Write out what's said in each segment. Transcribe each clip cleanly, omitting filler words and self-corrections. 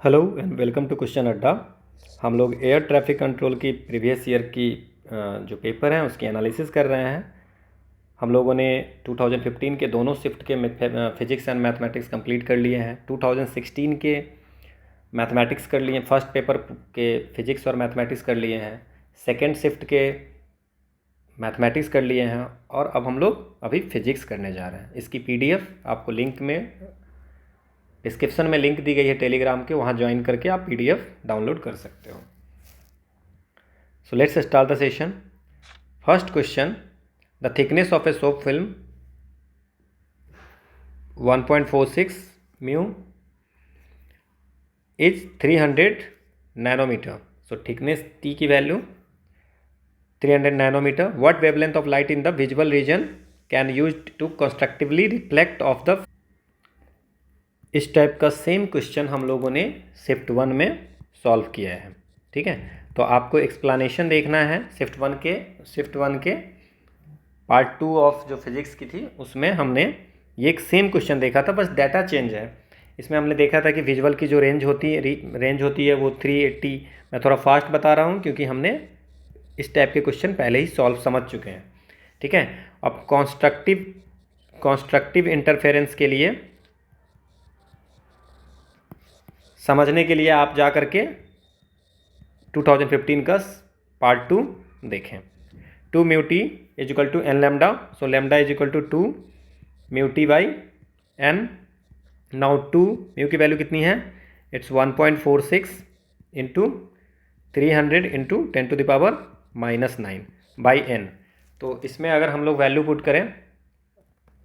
Hello and welcome to question Adda. हम लोग air traffic control की प्रीवियस ईयर की जो पेपर हैं उसकी एनालिसिस कर रहे हैं। हम लोगों ने 2015 के दोनों शिफ्ट के फिजिक्स एंड मैथमेटिक्स कंप्लीट कर लिए हैं। 2016 के मैथमेटिक्स कर लिए, फर्स्ट पेपर के फिजिक्स और मैथमेटिक्स कर लिए हैं, सेकेंड शिफ्ट के मैथमेटिक्स कर लिए हैं और अब हम लोग अभी फिजिक्स करने जा रहे हैं। इसकी पीडीएफ आपको लिंक में डिस्क्रिप्शन में लिंक दी गई है टेलीग्राम के, वहाँ ज्वाइन करके आप पीडीएफ डाउनलोड कर सकते हो। So let's start the session. First question, the thickness of a soap film 1.46 mu is 300 nanometre. So thickness T की value 300 nanometre. What wavelength of light in the visual region can use to constructively reflect off the. इस type का same question हम लोगों ने shift 1 में solve किया है। ठीक है, तो आपको एक्सप्लेनेशन देखना है। शिफ्ट वन के पार्ट 2 ऑफ जो फिजिक्स की थी उसमें हमने ये एक सेम क्वेश्चन देखा था, बस डाटा चेंज है। इसमें हमने देखा था कि विजुअल की जो रेंज होती है वो 380। मैं थोड़ा फास्ट बता रहा हूँ क्योंकि हमने इस टाइप के क्वेश्चन पहले ही सॉल्व समझ चुके हैं। ठीक है, अब कॉन्स्ट्रक्टिव इंटरफेरेंस के लिए समझने के लिए आप जा करके 2015 का पार्ट 2 देखें। 2 mu t is equal to n lambda. So lambda is equal to 2 mu t by n. Now 2 mu की वैल्यू कितनी है? It's 1.46 into 300 into 10⁻⁻9 by n. तो इसमें अगर हम लोग वैल्यू पुट करें,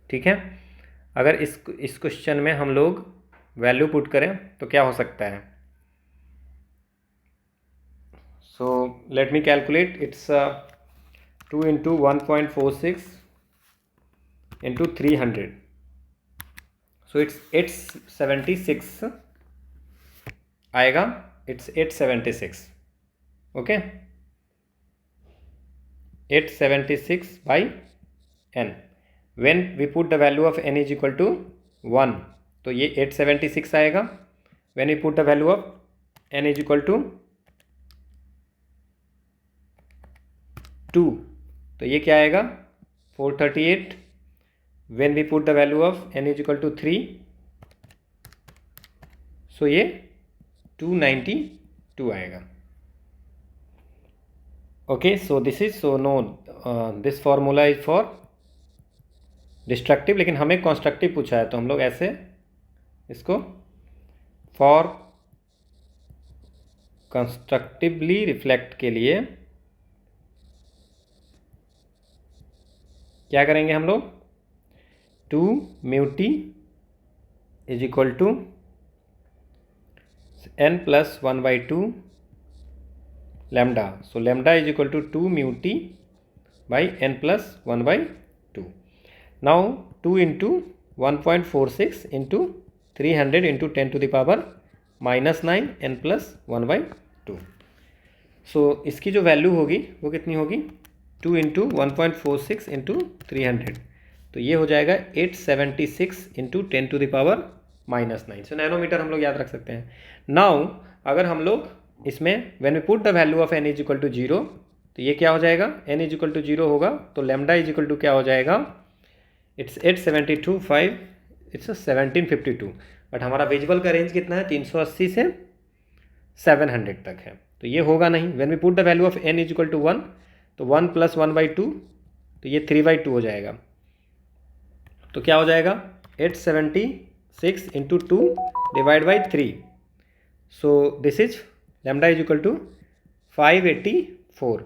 ठीक है, अगर इस क्वेश्चन में हम लोग वैल्यू पुट करें तो क्या हो सकता है? So let me calculate. It's 2 into 1.46 into 300। So it's 876 आएगा। It's 876। Okay, 876 by n. When we put the value of n is equal to 1 तो ये 876 आएगा। When we put the value of n is equal to 2 तो ये क्या आएगा? 438। When we put the value of n is equal to 3 so ये 292 आएगा। Okay, so this is this formula is for destructive, लेकिन हमें कंस्ट्रक्टिव पूछा है तो हम लोग ऐसे इसको फॉर कंस्ट्रक्टिवली रिफ्लेक्ट के लिए क्या करेंगे हम लोग? 2 mu t is equal to n plus 1/2 lambda. So lambda is equal to 2 mu t by n plus 1/2। Now 2 into 1.46 into 300 into 10⁻⁻9 n plus 1/2। So इसकी जो वैल्यू होगी वो कितनी होगी? 2 इंटू 1.46 इंटू 300 तो ये हो जाएगा 876 इंटू 10⁻�9। सो नैनोमीटर हम लोग याद रख सकते हैं। नाउ अगर हम लोग इसमें when we put the value of n is equal to 0 तो ये क्या हो जाएगा? n इज इक्वल टू 0 होगा तो लैम्डा इज इक्वल टू क्या हो जाएगा? It's 872.5, it's 1752। बट हमारा विजुअल का रेंज कितना है? 380 से 700 तक है, तो ये होगा नहीं। When we put the value of n is equal to 1 तो 1 प्लस 1/2 तो ये 3/2 हो जाएगा। तो क्या हो जाएगा? 876 into 2 divide by 3। So this is lambda is equal to 584।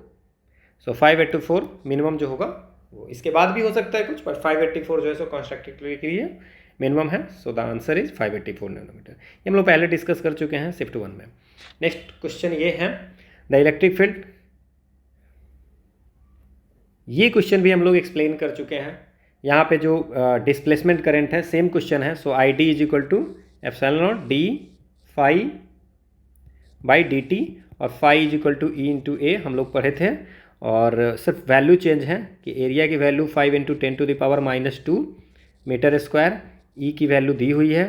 सो 584 मिनिमम जो होगा वो, इसके बाद भी हो सकता है कुछ, बट 584 जो है सो कंस्ट्रक्टिव के लिए मिनिमम है। So the answer is 584 nanometre. ये हम लोग पहले डिस्कस कर चुके हैं शिफ्ट 1 में। नेक्स्ट क्वेश्चन ये है, द इलेक्ट्रिक फील्ड। ये क्वेश्चन भी हम लोग एक्सप्लेन कर चुके हैं। यहाँ पे जो डिस्प्लेसमेंट करंट है सेम क्वेश्चन है। So I D is equal to epsilon not D phi by D T, और phi is equal to E into A हम लोग पढ़े थे। और सिर्फ वैल्यू चेंज है कि एरिया की वैल्यू 5 इंटू 10⁻⁻2 मीटर स्क्वायर। ई की वैल्यू दी हुई है,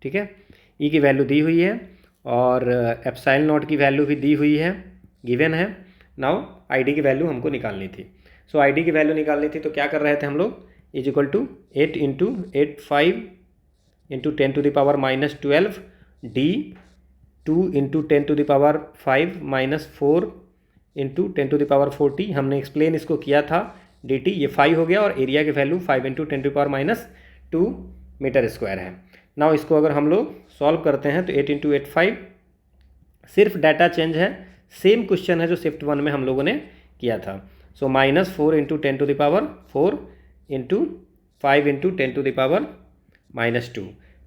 ठीक है, ई की वैल्यू दी हुई है और एप्सिलॉन नॉट की वैल्यू भी दी हुई है, गिवन है। नाउ आईडी की वैल्यू हमको निकालनी थी। सो आईडी की वैल्यू निकालनी थी तो क्या कर रहे थे हम लोग, is equal to 8 into 85 into 10 to the power minus 12 d 2 into 10 to the power 5 minus 4 into 10 to the power 40। हमने एक्सप्लेन इसको किया था डी टी, ये 5 हो गया और एरिया की value 5 into 10 to the power minus 2 metre square है। नाउ इसको अगर हम लोग सॉल्व करते हैं तो 8 इंटू 85, सिर्फ डाटा चेंज है, सेम क्वेश्चन है जो शिफ्ट 1 में हम लोगों ने किया था। So minus 4 into 10 to the power 4 into 5 into 10 to the power minus 2।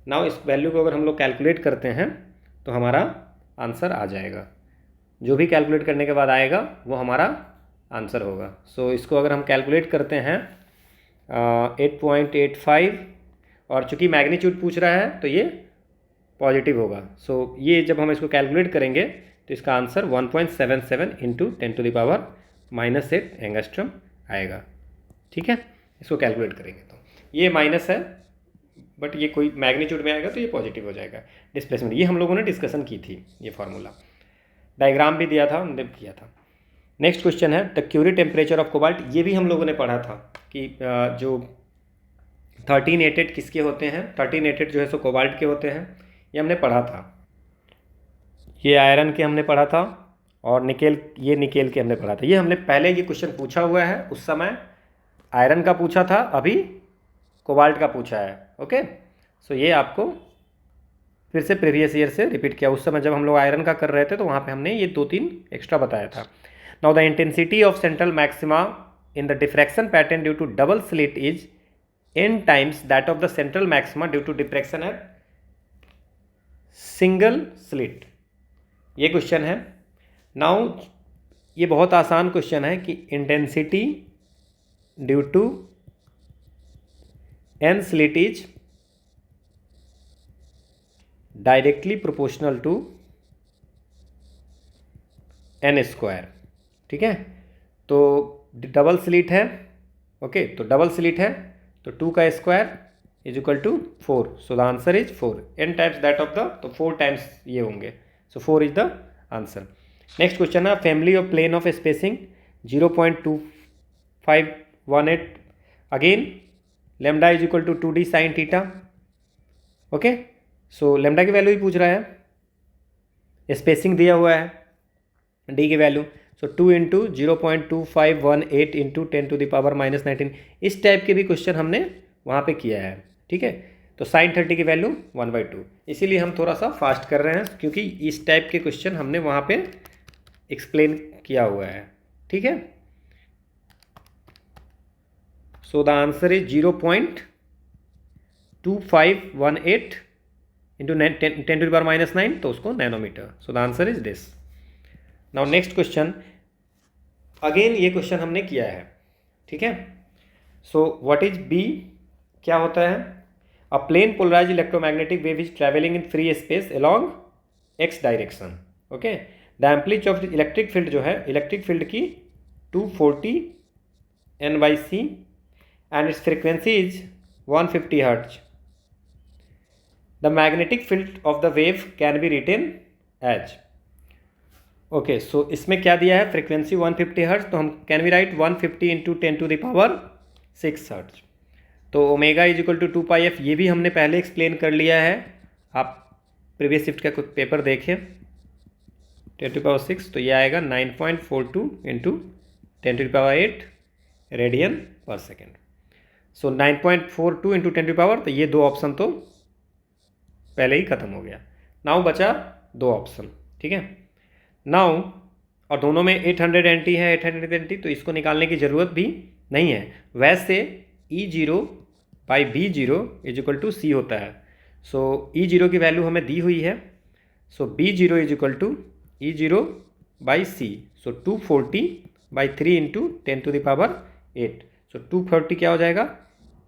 Now इस वैल्यू को अगर हम लोग कैलकुलेट करते हैं तो हमारा आंसर आ जाएगा, जो भी कैलकुलेट करने के बाद आएगा वो हमारा आंसर होगा। सो इसको अगर हम कैलकुलेट करते हैं 8.85, और चूँकि मैग्नीट्यूड पूछ रहा है तो ये पॉजिटिव होगा। सो ये जब हम इसको कैलकुलेट करेंगे तो इसका answer 1.77 into 10 to the power minus 8 angstrom आएगा। ठीक है, इसको कैलकुलेट करेंगे तो ये माइनस है, बट ये कोई मैग्नीट्यूड में आएगा तो ये पॉजिटिव हो जाएगा। डिस्प्लेसमेंट ये हम लोगों ने डिस्कशन की थी, ये फार्मूला डायग्राम भी दिया था, हमने किया था। नेक्स्ट क्वेश्चन है the Curie temperature of cobalt. ये भी हम लोगों ने पढ़ा था कि जो 1388 किसके होते हैं, 1388 जो है सो कोबाल्ट के होते हैं, ये हमने पढ़ा था। ये आयरन के हमने पढ़ा था और निकेल, ये निकेल के हमने पढ़ा था। ये हमने पहले ये क्वेश्चन पूछा हुआ है, उस समय आयरन का पूछा था, अभी कोबाल्ट का पूछा है। ओके, सो ये आपको फिर से प्रीवियस ईयर से रिपीट किया। उस समय जब हम लोग आयरन का कर रहे थे तो वहाँ पे हमने ये 2-3 एक्स्ट्रा बताया था। Now the intensity of central maxima in the diffraction pattern due to double slit is n times that of the central maxima due to diffraction at single slit. ये क्वेश्चन है। नाउ ये बहुत आसान question है कि intensity due to n slit is directly proportional to n square. ठीक है, तो डबल स्लिट है, ओके, तो डबल स्लिट है तो 2 का square is equal to 4। So the answer is 4, n times that of the, तो 4 टाइम्स ये होंगे, so 4 is the answer. Next question है family of plane of spacing 0.2518। Again lambda is equal to 2d sine theta. Okay, so lambda की value ही पूछ रहा है, spacing दिया हुआ है, डी की value, so 2 into 0.2518 into 10 to the power minus 19। इस टाइप के भी क्वेश्चन हमने वहाँ पे किया है। ठीक है, तो साइन 30 की वैल्यू 1/2, इसीलिए हम थोड़ा सा फास्ट कर रहे हैं क्योंकि इस टाइप के क्वेश्चन हमने वहाँ पे एक्सप्लेन किया हुआ है। ठीक है, so the answer is 0.2518 into 10 to the power minus 9, तो उसको nanometre. so the answer is this। now next question, again ये क्वेश्चन हमने किया है। ठीक है, so what is B, क्या होता है, a plane polarized electromagnetic wave is traveling in free space along x direction। okay, the amplitude of electric field जो है, इलेक्ट्रिक फील्ड की 240 n/c and its frequency is 150 Hz। The magnetic field of the wave can be written as, okay, so इसमें क्या दिया है, frequency 150 Hz, तो हम can be write 150 into 10 to the power 6 Hz। तो omega is equal to 2πf, ये भी हमने पहले एक्सप्लेन कर लिया है, आप प्रीवियस शिफ्ट का कुछ पेपर देखें, 10 टू पावर 6, तो ये आएगा 9.42 into 10 to power 8 radian per second. So 9.42 into 10 to power, तो ये 2 ऑप्शन तो पहले ही खत्म हो गया। नाउ बचा 2 ऑप्शन। ठीक है, नाउ और दोनों में 800 NT है, 800 NT, तो इसको निकालने की ज़रूरत भी नहीं है। वैसे E0/B0 is equal to C होता है। सो E0 की वैल्यू हमें दी हुई है, so B0 is equal to E0/C। So 240/3 into 10 to the power 8। So 240 क्या हो जाएगा,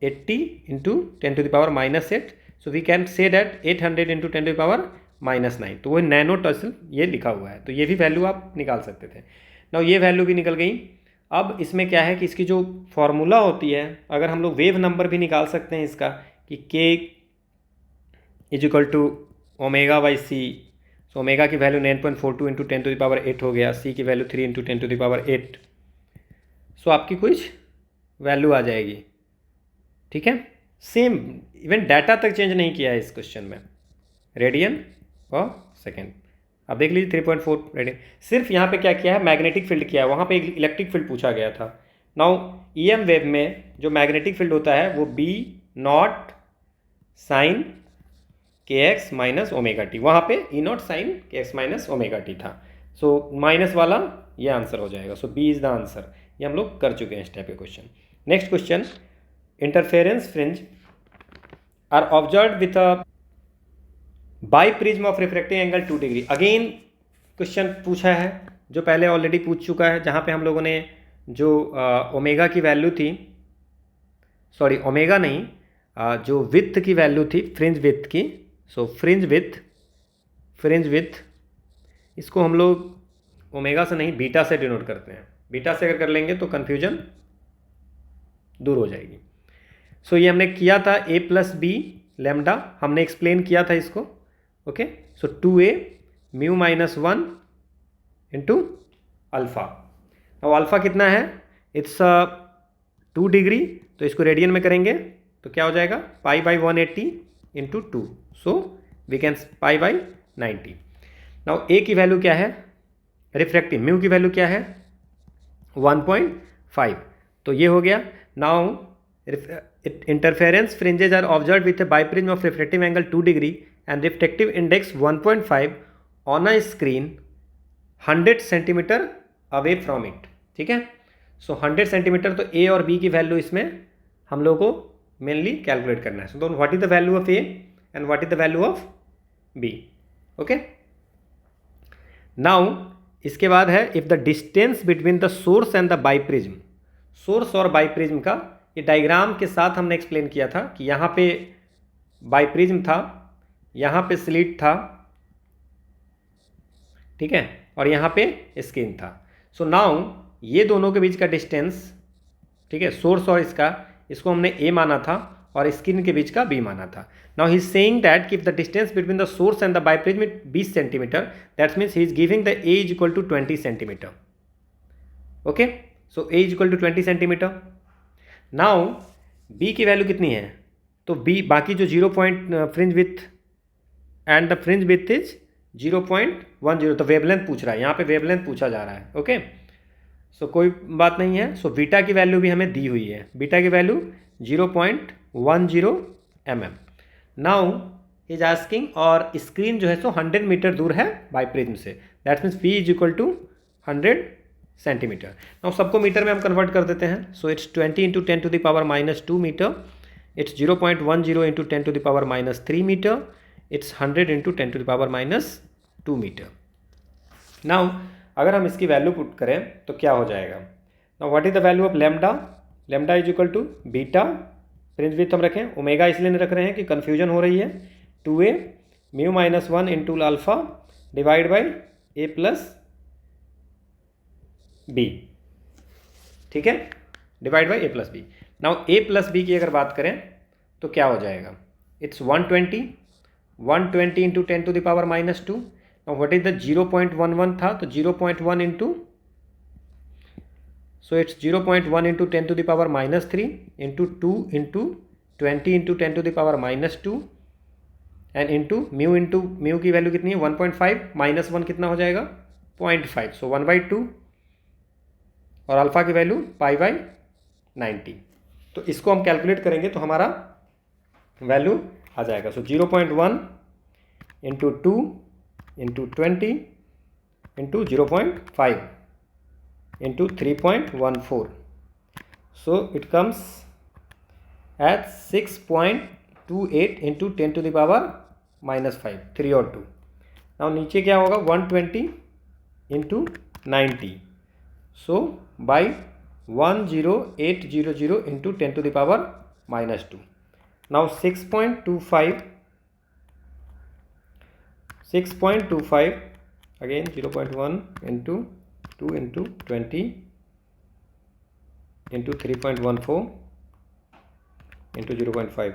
80 into 10 to the power minus 8। So we can say that 800 into 10 to the power minus 9, तो वो नैनो टसल ये लिखा हुआ है, तो ये भी वैल्यू आप निकाल सकते थे। नाउ ये वैल्यू भी निकल गई। अब इसमें क्या है कि इसकी जो फॉर्मूला होती है, अगर हम लोग वेव नंबर भी निकाल सकते हैं इसका कि k इज इक्वल टू ओमेगा/c। सो ओमेगा की वैल्यू 9.42 इंटू 10⁸ हो गया, सी की वैल्यू 3 इंटू 10⁸. सो आपकी कुछ वैल्यू आ जाएगी, ठीक है। सेम, इवन डाटा तक चेंज नहीं किया है इस क्वेश्चन में, रेडियन और सेकेंड। अब देख लीजिए 3.4 रेडियन, सिर्फ यहाँ पे क्या किया है, मैग्नेटिक फील्ड किया है, वहाँ पे एक इलेक्ट्रिक फील्ड पूछा गया था। नाउ ईएम वेव में जो मैग्नेटिक फील्ड होता है वो b naught sine k x minus omega t, वहाँ पे e naught sine k x minus omega t था। सो माइनस वाला ये आंसर हो जाएगा। So b is the answer. ये हम लोग कर चुके हैं इस टाइप के question. Next question, interference fringe are observe with a biprism of refracting angle 2 degree. Again question पूछा है जो पहले ऑलरेडी पूछ चुका है, जहाँ पे हम लोगों ने जो ओमेगा की वैल्यू थी, सॉरी ओमेगा नहीं, जो विथ की वैल्यू थी, फ्रिंज विथ की। सो फ्रिंज विथ इसको हम लोग ओमेगा से नहीं बीटा से डिनोट करते हैं। बीटा से अगर कर लेंगे तो कन्फ्यूजन दूर हो जाएगी। सो ये हमने किया था a प्लस बी लेमडा, हमने एक्सप्लेन किया था इसको। ओके, सो 2a mu minus 1 into alpha. अब अल्फ़ा कितना है, इट्स 2 डिग्री, तो इसको रेडियन में करेंगे तो क्या हो जाएगा, pi by 180 into 2, so we can pi by 90। Now A की वैल्यू क्या है, रिफ्रैक्टिव म्यू की वैल्यू क्या है 1.5, तो ये हो गया। Now interference fringes are observe with a biprism of refractive angle 2 degree and refractive index 1.5 on a screen 100 centimetre away from it. ठीक है, सो 100 सेंटीमीटर, तो ए और बी की वैल्यू इसमें हम लोग को मेनली कैलकुलेट करना है। So what is the value of a and what is the value of b. Okay, now इसके बाद है if the distance between the source and the biprism. Source और बाइप्रिज्म का ये डायग्राम के साथ हमने एक्सप्लेन किया था कि यहाँ पे बाइप्रिज्म था, यहाँ पे स्लिट था, ठीक है, और यहाँ पे स्क्रीन था। सो नाउ ये दोनों के बीच का डिस्टेंस, ठीक है, सोर्स और इसको हमने ए माना था और स्क्रीन के बीच का बी माना था। Now he is saying that कि if the distance between the source and the biprism 20 centimetre, that means he is giving the A is equal to 20 centimetre. Okay, so A is equal to 20 centimetre. Now B की value कितनी है, तो B बाकी जो 0 point fringe width and the fringe width is 0.10, तो wavelength पूछ रहा है, यहाँ पे वेवलेंथ पूछा जा रहा है। ओके, सो कोई बात नहीं है। सो बीटा की वैल्यू भी हमें दी हुई है, बीटा की value 0.10 mm। Now is asking, और स्क्रीन जो है सो 100 मीटर दूर है बाइप्रिज्म से, that means v is equal to 100 centimetre. Now सबको मीटर में हम कन्वर्ट कर देते हैं। So it's 20 into 10⁻⁻2 metre, it's 0.10 into 10⁻³ metre, it's 100 into 10⁻² metre. Now अगर हम इसकी वैल्यू पुट करें तो क्या हो जाएगा। Now what is the value of lambda, lambda is equal to beta, fringe width हम रखें, ओमेगा इसलिए नहीं रख रहे हैं कि कन्फ्यूजन हो रही है, 2a mu minus 1 into alpha divide by a plus b. ठीक है, divide by a plus b. Now a plus b की अगर बात करें तो क्या हो जाएगा, it's 120 into 10⁻²। Now what is the 0.11 था, तो 0.1 into, so it's 0.1 into 10⁻³ into 2 into 20 into 10⁻² and into mu की वैल्यू कितनी है 1.5, माइनस 1 कितना हो जाएगा 0.5, सो 1/2, और अल्फा की वैल्यू π/90। तो इसको हम कैलकुलेट करेंगे तो हमारा वैल्यू आ जाएगा। सो 0.1 into 2 into 20 into 0.5 into 3.14, so it comes at 6.28 into 10⁻⁻5, 3 और 2। नाउ नीचे क्या होगा 120 into 90, so by 10800 into 10⁻⁻²। Now 6.25 again 0.1 into 2 into 20 into 3.14 into 0.5,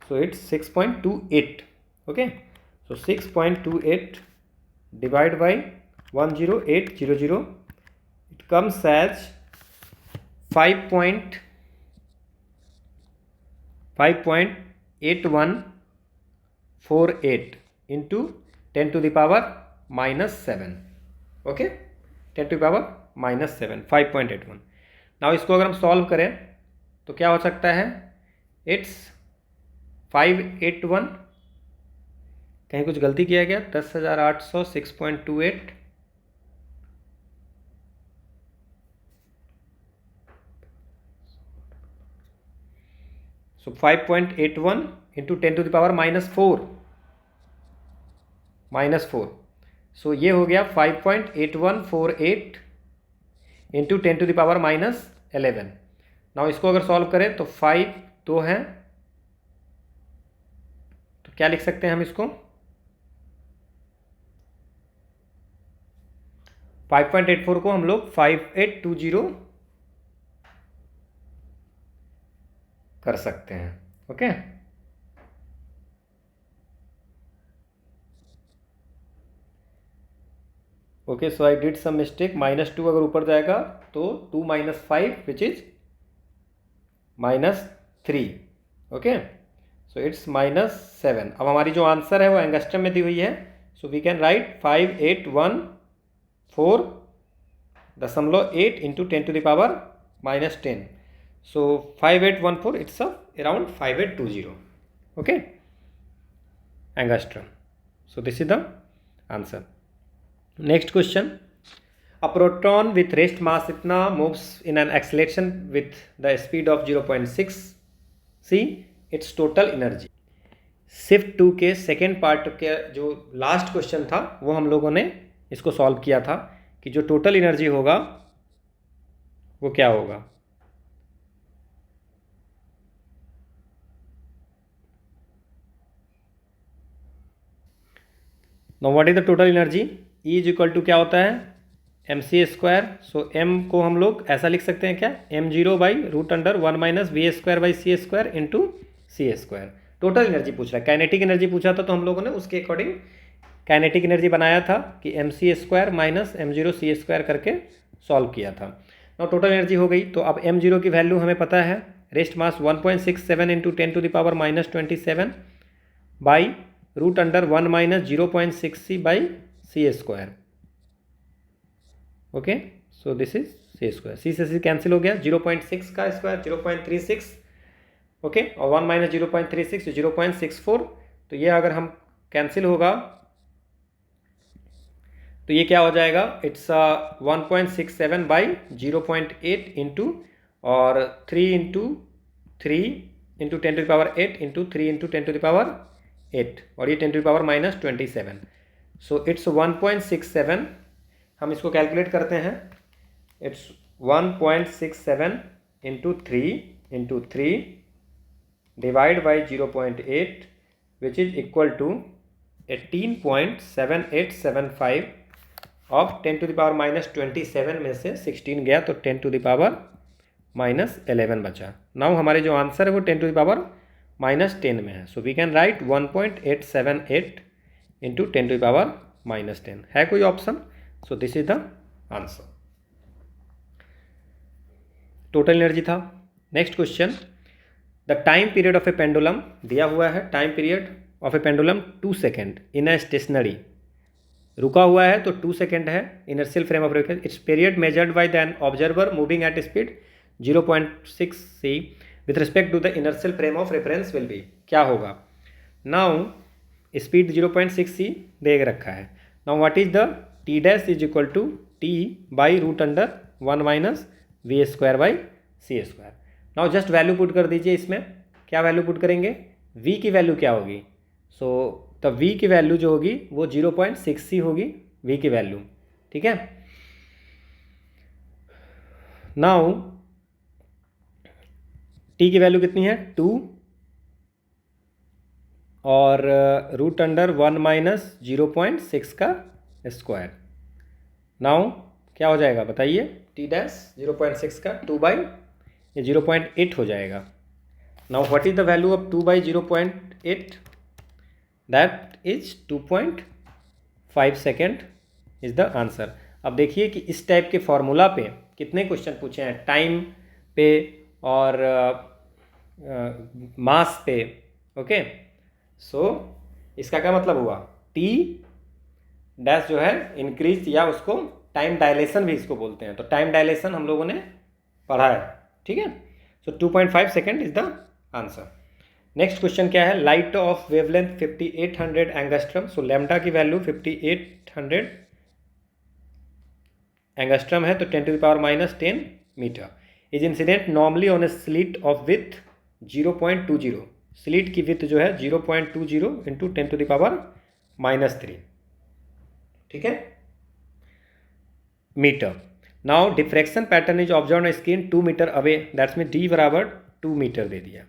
so it's 6.28. okay, So 6.28 divided by 10800, it comes as 5.8148 into 10 to the power minus 7. Okay, 10 to the power minus 7, 5.81. Now इसको अगर हम solve करें तो क्या हो सकता है, it's 581, कहीं कुछ गलती किया गया, 10,800 6.28 So 5.81 into 10 to the power minus 4. So ये हो गया 5.8148 into 10 to the power minus 11. Now इसको अगर सॉल्व करें तो 5 2 हैं, तो क्या लिख सकते हैं हम इसको, 5.84 को हम लोग 5820 कर सकते हैं. Okay, okay, so I did some mistake. -2 अगर ऊपर जाएगा तो 2 - 5 which is -3. Okay, so it's -7. अब हमारी जो आंसर है वो एंगस्ट्रम में दी हुई है, so we can write 5814.8 into 10 to the power minus 10. So 5814, it's around 5820. Okay, angstrom. So this is the answer. Next question. A proton with rest mass itna moves in an acceleration with the speed of 0.6. See its total energy. Shift 2 के second part के जो last question था वो हम लोगों ने इसको solve किया था कि जो टोटल एनर्जी होगा वो क्या होगा. Now what is the total energy. E is equal to क्या होता है, mc². सो m को हम लोग ऐसा लिख सकते हैं क्या, m0/√1 - v²/c² into c². Total energy पूछ रहा है. काइनेटिक एनर्जी पूछा था तो हम लोगों ने उसके अकॉर्डिंग काइनेटिक एनर्जी बनाया था कि mc² - m0c² करके सॉल्व किया था. नाउ टोटल एनर्जी हो गई, तो अब m0 की वैल्यू हमें पता है, rest mass 1.67 into 10 to the power -27 by √1 - 0.6c/c². Okay, so this is c². c से कैंसिल हो गया, 0.6 का स्क्वायर 0.36. ओके, और 1 - 0.36 0.64. तो ये अगर हम कैंसिल होगा तो ये क्या हो जाएगा, इट्स 1.67 बाई 0.8 इंटू और 3 into 3 into 10 to the power 8 into 3 into 10 to the power 8 और ये 10 to the power -27. So it's 1.67. हम इसको कैलकुलेट करते हैं. It's 1.67 into 3 divide by 0.8 which is equal to 18.7875 of 10 to the power -27 में से 16 गया तो 10 to the power -11 बचा. नाउ हमारे जो आंसर है वो 10 to the power -10 में है. So we can write 1.878 into 10 to the power -10. है कोई option? So this is the answer. Total energy था. Next question. The time period of a pendulum दिया हुआ है. Time period of a pendulum 2 second in a stationary. रुका हुआ है तो 2 सेकेंड है. Inertial frame of reference. Its period measured by the observer moving at speed 0.6c with respect to the inertial frame of reference will be. क्या होगा. Now speed 0.6c दे रखा है. Now what is the t dash is equal to t by √1 - v²/c². Now just value put कर दीजिए. इसमें क्या value put करेंगे, v की वैल्यू क्या होगी. सो तो v की वैल्यू जो होगी वो 0.6c होगी v की वैल्यू. ठीक है. नाउ t की वैल्यू कितनी है, 2 और √1 - 0.6 का स्क्वायर. नाउ क्या हो जाएगा बताइए, t डैश 0.6 का 2 बाई ये 0.8 हो जाएगा. Now what is the value of 2 by 0.8. That is 2.5 second is the answer. अब देखिए कि इस टाइप के फॉर्मूला पे कितने क्वेश्चन पूछे हैं, टाइम पे और मास पे। ओके, सो इसका क्या मतलब हुआ, टी डैश जो है इंक्रीज, या उसको टाइम डायलेशन भी इसको बोलते हैं, तो टाइम डायलेशन हम लोगों ने पढ़ा है। ठीक है, so 2.5 second is the answer. Next question क्या है, light of wavelength 5800 angstrom. So lambda की वैल्यू 5800 एंगस्ट्रम है, तो 10⁻⁻10 metre. Is incident normally on a slit of width 0.20। Slit की विथ जो है 0.20 इंटू 10⁻⁻3, ठीक है, metre. Now diffraction pattern is observe screen 2 metre away, that's mean d बराबर 2 मीटर दे दिया।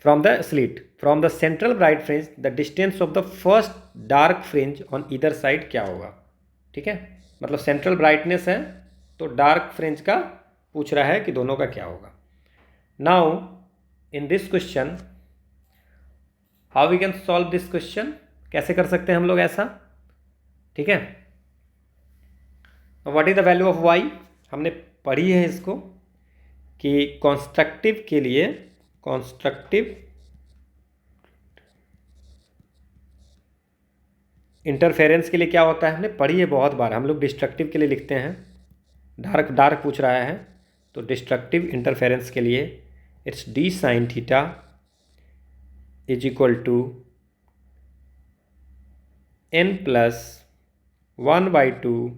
From the slit, from the central bright fringe the distance of the first dark fringe on either side क्या होगा। ठीक है, मतलब central brightness है तो डार्क फ्रिंज का पूछ रहा है कि दोनों का क्या होगा। Now in this question how we can solve this question, कैसे कर सकते हैं हम लोग ऐसा। ठीक है, what is the value of y, हमने पढ़ी है इसको कि कॉन्स्ट्रक्टिव के लिए, कॉन्स्ट्रक्टिव इंटरफेरेंस के लिए क्या होता है, हमने पढ़ी है बहुत बार। हम लोग डिस्ट्रक्टिव के लिए लिखते हैं, डार्क डार्क पूछ रहा है तो डिस्ट्रक्टिव इंटरफेरेंस के लिए it's d sine theta is equal to n+1/2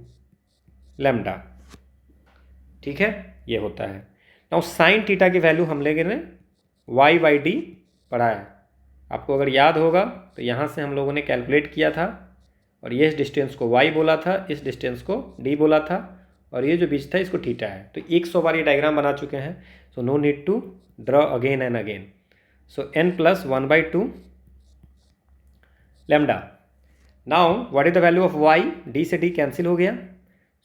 lambda. ठीक है, ये होता है। नाउ साइन थीटा की वैल्यू हम लेंगे y/d पढ़ा है, आपको अगर याद होगा तो यहाँ से हम लोगों ने कैलकुलेट किया था, और ये इस डिस्टेंस को y बोला था, इस डिस्टेंस को d बोला था, और ये जो बीच था इसको थीटा है। तो 100 बार ये डायग्राम बना चुके हैं, so no need to draw again and again. So n+1/2 lambda. Now what is the value of y, d से d कैंसिल हो गया,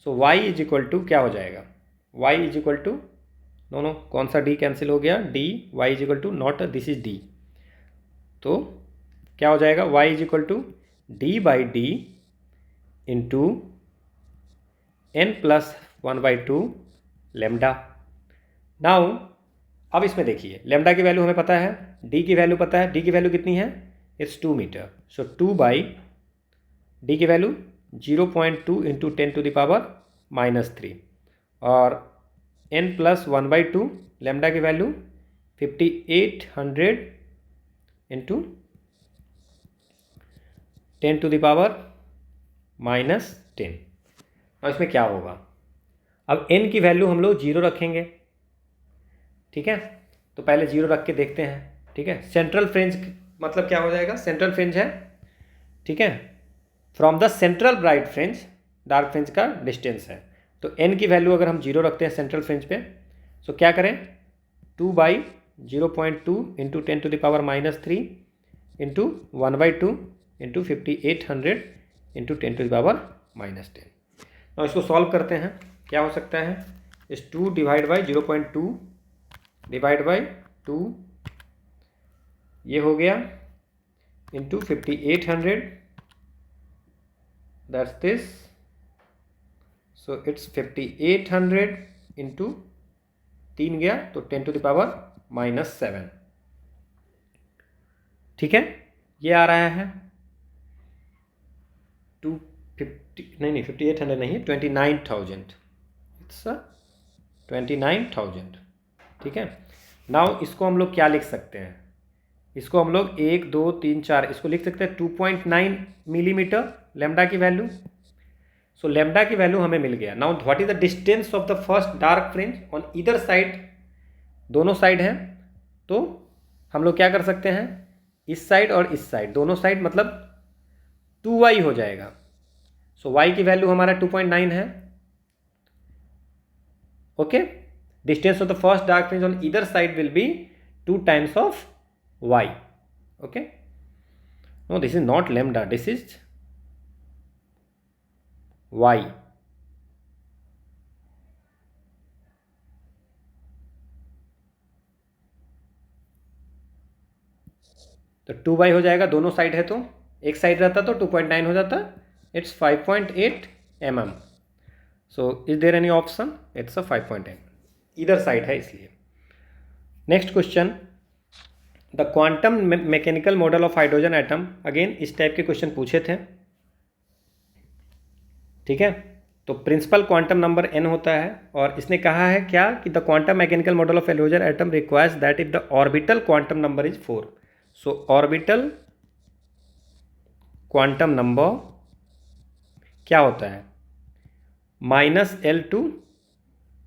so y is equal to क्या हो जाएगा, y is equal to, no कौन सा d cancel हो गया, d, y is equal to not this is d, तो क्या हो जाएगा, y is equal to d/d into n+1/2 lambda. Now अब इसमें देखिए, लैम्डा की वैल्यू हमें पता है, d की वैल्यू पता है, d की वैल्यू कितनी है, इट्स 2 मीटर, सो 2/d की वैल्यू 0.2 इंटू 10⁻⁻3, और n+1/2 लैम्डा की वैल्यू 5800 इंटू 10⁻⁻10। और इसमें क्या होगा, अब n की वैल्यू हम लोग 0 रखेंगे। ठीक है, तो पहले 0 रख के देखते हैं। ठीक है, सेंट्रल फ्रिंज मतलब क्या हो जाएगा, सेंट्रल फ्रिंज है, ठीक है, from the central bright fringe dark fringe का डिस्टेंस है, तो n की वैल्यू अगर हम 0 रखते हैं सेंट्रल फ्रिंज पे, सो क्या करें, 2/0.2 इंटू 10⁻⁻3 इंटू 1/2 इंटू 5800 इंटू 10⁻⁻10। और इसको सॉल्व करते हैं, क्या हो सकता है, इस 2 डिवाइड बाई 0.2 डिवाइड बाई 2, ये हो गया, into 5800, that's this, so it's 5800 into 3 गया तो 10⁻⁻7। ठीक है, ये आ रहा है 250, नहीं 5800 नहीं, 29,000, इट्स 29,000। ठीक है, नाउ इसको हम लोग क्या लिख सकते हैं, इसको हम लोग 1 2 3 4 इसको लिख सकते हैं 2.9 मिलीमीटर लैम्डा की वैल्यू। सो लैम्डा की वैल्यू हमें मिल गया। Now what is the distance of the first dark fringe on either side, दोनों साइड हैं, तो हम लोग क्या कर सकते हैं, इस साइड और इस साइड, दोनों साइड मतलब 2y हो जाएगा। सो y की वैल्यू हमारा 2.9 है। Okay, distance of the first dark fringe on either side will be 2 times of y. Okay, no, this is not lambda, this is y. तो 2y हो जाएगा, दोनों साइड है तो एक साइड रहता तो 2.9 हो जाता, it's 5.8 mm. So is there any option? It's a 5.8, इधर साइड है इसलिए. Next question, the quantum mechanical model of hydrogen atom. Again इस टाइप के क्वेश्चन पूछे थे, ठीक है. तो प्रिंसिपल क्वांटम नंबर n होता है और इसने कहा है क्या कि the quantum mechanical model of hydrogen atom requires that if the orbital quantum number is 4. So orbital quantum number क्या होता है? -L2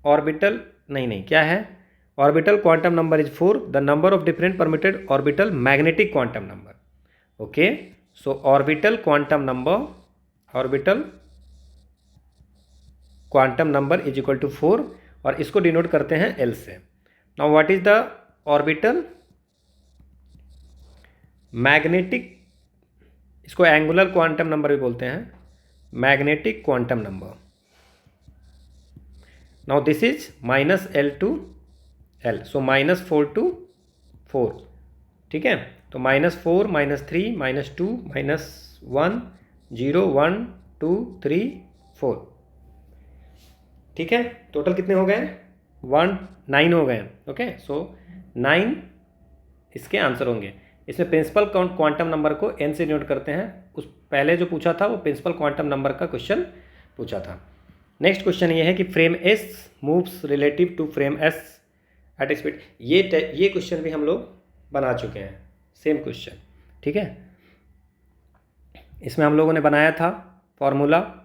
ऑर्बिटल, नहीं क्या है? Orbital quantum number is 4, the number of different permitted orbital magnetic quantum number. Okay, so orbital quantum number is equal to 4 और इसको denote करते हैं L से. Now what is the orbital magnetic, इसको angular quantum number भी बोलते हैं, magnetic quantum number. Now this is -L to L, so -4 to 4, ठीक है. तो -4, -3, -2, -1, 0, 1, 2, 3, 4, ठीक है. टोटल कितने हो गए? 9 हो गए. ओके, सो 9 इसके आंसर होंगे. इसमें प्रिंसिपल क्वांटम नंबर को n से डिनोट करते हैं. उस पहले जो पूछा था वो प्रिंसिपल क्वांटम नंबर का क्वेश्चन पूछा था. नेक्स्ट क्वेश्चन ये है कि frame S moves relative to frame S at speed. ये क्वेश्चन भी हम लोग बना चुके हैं, सेम क्वेश्चन, ठीक है. इसमें हम लोगों ने बनाया था फॉर्मूला,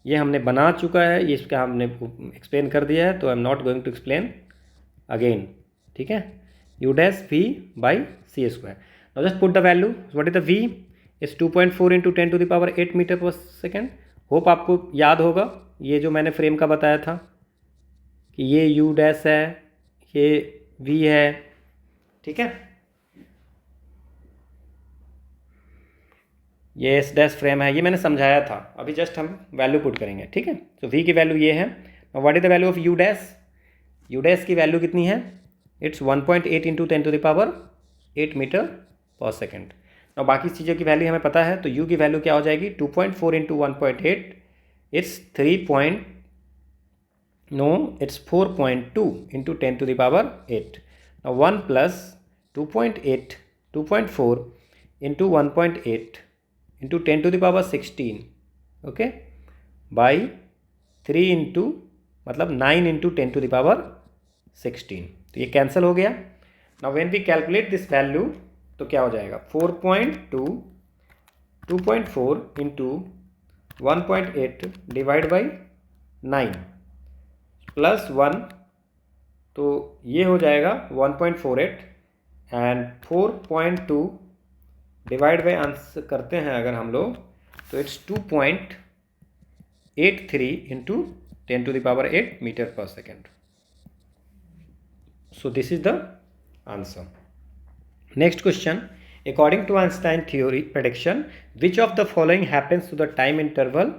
ये हमने बना चुका है, ये इसका हमने एक्सप्लेन कर दिया है, तो I am not going to explain again, ठीक है. U dash V by C square. Now just put the value. What is the V? Is 2.4 into 10 to the power 8 metre per second. Hope आपको याद होगा ये जो मैंने frame का बताया था कि ये U डैश है, ये V है, ठीक है. ये S डैश फ्रेम है, ये मैंने समझाया था, अभी जस्ट हम वैल्यू पुट करेंगे, ठीक है. तो V की वैल्यू ये है. What is the value of U dash? U dash की वैल्यू कितनी है? It's 1.8 into 10 to the power 8 metre per second. और बाकी चीज़ों की वैल्यू हमें पता है, तो U की वैल्यू क्या हो जाएगी? 2.4 into 1.8, it's 4.2 into 10 to the power 8. 1 plus 2.4 into 1.8 into 10 to the power 16, okay, by 3 into मतलब 9 इंटू 10 टू द पावर 16. तो ये कैंसिल हो गया. Now when we calculate this value तो क्या हो जाएगा? 2.4 इंटू 1.8 डिवाइड बाई 9 प्लस 1, तो ये हो जाएगा 1.48 एंड 4.2 डिवाइड बाई आंसर करते हैं अगर हम लोग तो it's 2.83 into 10 to the power 8 metre per second. So this is the answer. Next question, according to Einstein theory prediction, which of the following happens to the time interval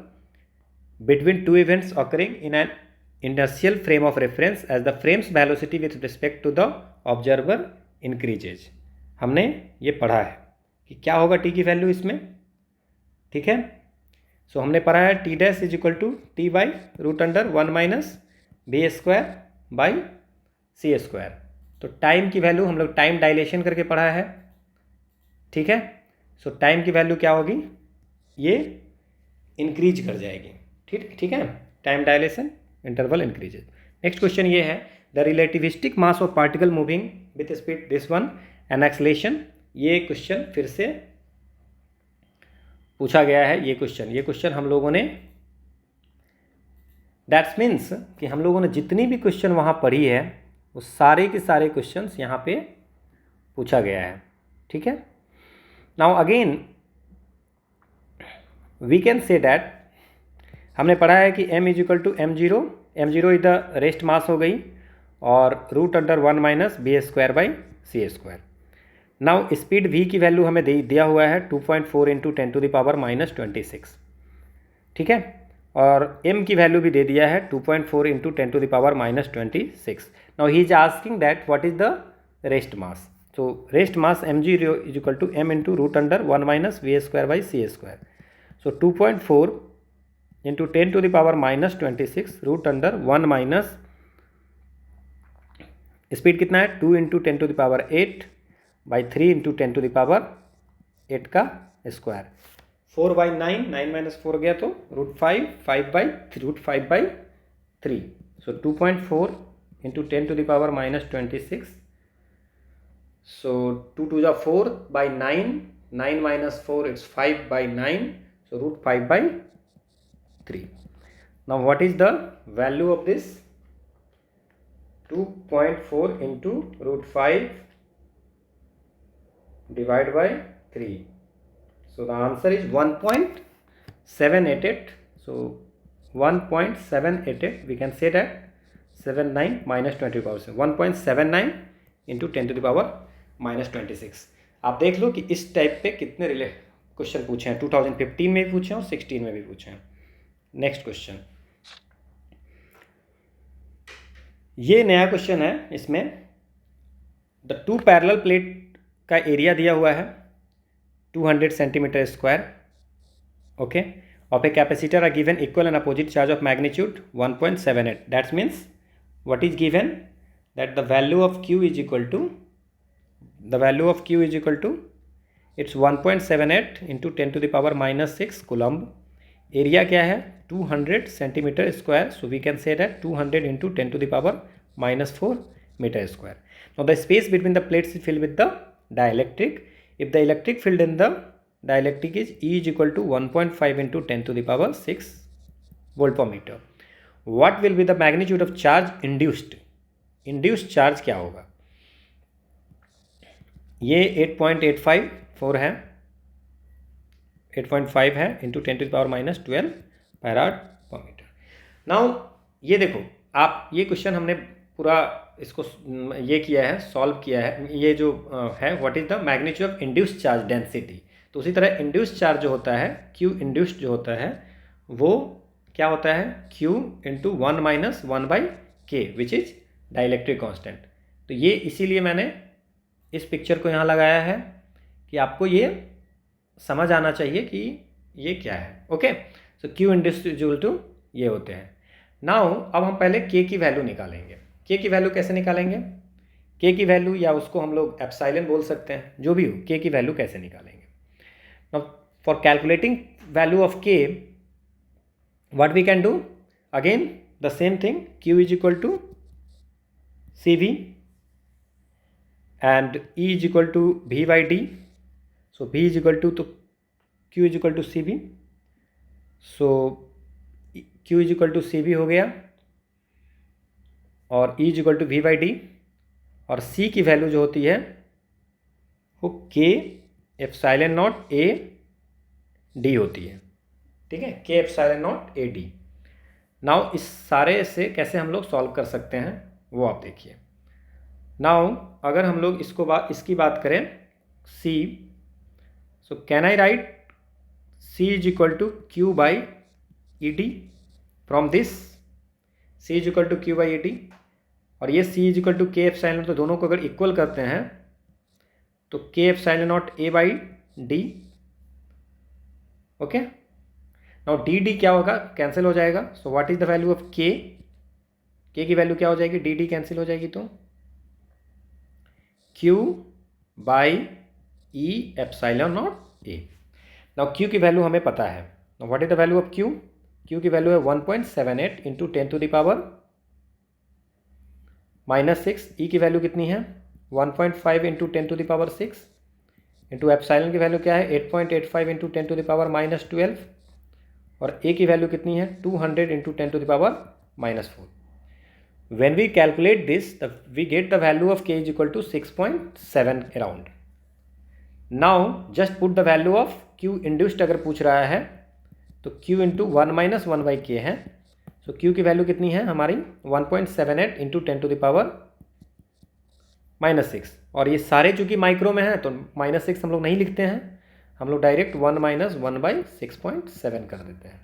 between two events occurring in an inertial frame of reference as the frame's velocity with respect to the observer increases? हमने ये पढ़ा है कि क्या होगा t की value इसमें, ठीक है. सो हमने पढ़ा है t dash is equal to t by root under 1 minus B square by C square. तो टाइम की वैल्यू हम लोग टाइम डायलेशन करके पढ़ा है, ठीक है. सो टाइम की वैल्यू क्या होगी? ये इंक्रीज कर जाएगी, ठीक है. Time dilation interval increases. Next question ये है, the relativistic mass of particle moving with speed this one and acceleration. ये क्वेश्चन फिर से पूछा गया है. ये क्वेश्चन हम लोगों ने, दैट्स मीन्स कि हम लोगों ने जितनी भी क्वेश्चन वहाँ पढ़ी है वो सारे के सारे क्वेश्चंस यहाँ पे पूछा गया है, ठीक है. Now again we can say that हमने पढ़ा है कि m is equal to m0 is the rest mass हो गई और root under 1 minus B square by C square. Now speed v की वैल्यू हमें दिया हुआ है 2.4 इंटू 10 टू द पावर -26, ठीक है. और m की वैल्यू भी दे दिया है 2.4 into 10 to the power -26. Now he is asking that what is the rest mass. तो rest mass mg is equal to m into root under 1 minus V square by C square. So 2.4 into 10 to the power minus 26 root under 1 minus speed कितना है 2 into 10 to the power 8 by 3 into 10 to the power 8 का square. 4 by 9, 9 minus 4 गया तो root 5, 5 by root 5 by 3. So 2.4 into 10 to the power minus 26. So 2 to जा 4 by 9, 9 minus 4 it's 5 by 9. So root 5 by 3. Now what is the value of this 2.4 into root 5 divided by 3. So the answer is 1.788. So 1.788 we can say that 79 minus 20 power 1.79 into 10 to the power minus 26. आप देख लो कि इस type पे कितने question पूछे हैं. 2015 में भी पूछे हैं और 16 में भी पूछे हैं. नेक्स्ट क्वेश्चन, ये नया क्वेश्चन है. इसमें द टू पैरेलल प्लेट का एरिया दिया हुआ है 200 centimetre square. Okay, of a capacitor are given equal and opposite charge of magnitude 1.78. That's means what is given that the value of Q is equal to it's 1.78 into 10 to the power minus 6 coulomb. Area क्या है 200 centimetre square. So we can say that 200 into 10 to the power minus 4 metre square. Now the space between the plates is filled with the dielectric. If the electric field in the dielectric is E is equal to 1.5 into 10 to the power 6 volt per metre. What will be the magnitude of charge induced. Induced charge क्या होगा. ये 8.854 है, 8.5 है into 10 to the power minus 12 farad per metre. Now ये देखो आप, ये question हमने पूरा इसको ये किया है, सॉल्व किया है. ये जो है what is the magnitude of induced charge density. तो उसी तरह इंड्यूस्ड चार्ज जो होता है Q इंड्यूस्ड जो होता है वो क्या होता है Q इंटू 1 माइनस 1 बाई के विच इज डाइलेक्ट्रिक कांस्टेंट. तो ये इसीलिए मैंने इस पिक्चर को यहाँ लगाया है कि आपको ये समझ आना चाहिए कि ये क्या है. Okay, so Q induced equal to ये होते हैं. नाउ अब हम पहले K की वैल्यू निकालेंगे. K की वैल्यू कैसे निकालेंगे. K की वैल्यू या उसको हम लोग एप्सिलॉन बोल सकते हैं, जो भी हो. K की वैल्यू कैसे निकालेंगे. Now for calculating value of K what we can do, again the same thing. Q is equal to CV and E is equal to V by D. So V is equal to, तो Q is equal to CV. So Q is equal to CV हो गया और E is equal to V by D. और C की value जो होती है वो K epsilon not A D होती है. ठीक है, K epsilon not A D. Now इस सारे से कैसे हम लोग सॉल्व कर सकते हैं वो आप देखिए. नाउ अगर हम लोग इसकी बात करें C, so can I write C is equal to Q by E D from this. C is equal to Q by E D और ये C is equal to K epsilon. तो दोनों को अगर इक्वल करते हैं तो K epsilon not A by D. Okay, now D D क्या होगा, कैंसिल हो जाएगा. So what is the value of K. K की वैल्यू क्या हो जाएगी, डी डी कैंसिल हो जाएगी तो Q by E epsilon not A. Now Q की वैल्यू हमें पता है. Now what is the value of Q. Q की वैल्यू है 1.78 into 10 to the power minus 6. E की वैल्यू कितनी है 1.5 into 10 to the power 6 into epsilon की वैल्यू क्या है 8.85 into 10 to the power minus 12 और A की वैल्यू कितनी है 200 into 10 to the power minus 4. When we calculate this, we get the value of K is equal to 6.7 around. Now just put the value of Q induced अगर पूछ रहा है तो Q into 1 minus 1 by के है. सो Q की value कितनी है हमारी 1.78 into 10 to the power minus 6. और ये सारे चूँकि माइक्रो में हैं तो माइनस 6 हम लोग नहीं लिखते हैं, हम लोग डायरेक्ट 1 माइनस 1 बाई 6.7 कर देते हैं.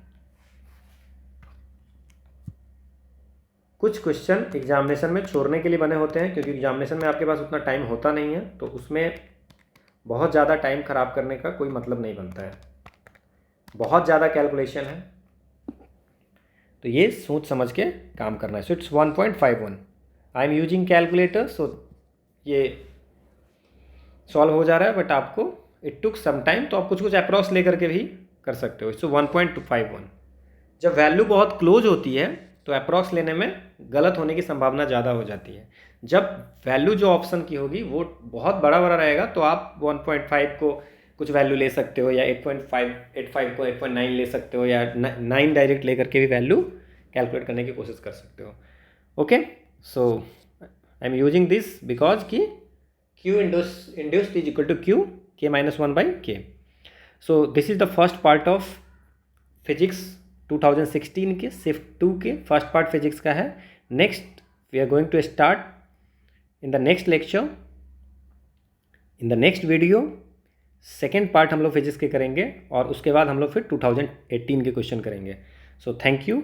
कुछ क्वेश्चन एग्जामिनेशन में छोड़ने के लिए बने होते हैं, क्योंकि एग्जामिनेशन में आपके पास उतना टाइम होता नहीं है, तो उसमें बहुत ज़्यादा टाइम ख़राब करने का कोई मतलब नहीं बनता है, बहुत ज़्यादा कैलकुलेशन है, तो ये सोच समझ के काम करना है। So it's 1.51। I am using calculator, so ये सॉल्व हो जा रहा है, बट आपको इट टुक सम टाइम, तो आप कुछ कुछ अप्रॉक्स लेकर के भी कर सकते हो। सो 1.51। जब वैल्यू बहुत क्लोज होती है तो अप्रॉक्स लेने में गलत होने की संभावना ज़्यादा हो जाती है। जब वैल्यू जो ऑप्शन की होगी वो बहुत बड़ा बड़ा रहेगा तो आप 1.5 को कुछ वैल्यू ले सकते हो, या 8.5 को 8.9 ले सकते हो, या 9 डायरेक्ट लेकर के भी वैल्यू कैलकुलेट करने की कोशिश कर सकते हो। Okay, so I am using this because कि Q induced is equal to Q K minus 1 by K. So this is the first part of physics 2016 के शिफ्ट 2 के फर्स्ट पार्ट फिजिक्स का है। Next we are going to start in the next lecture, in the next video second part हम लोग physics के करेंगे, और उसके बाद हम लोग फिर 2018 के क्वेश्चन करेंगे। So thank you.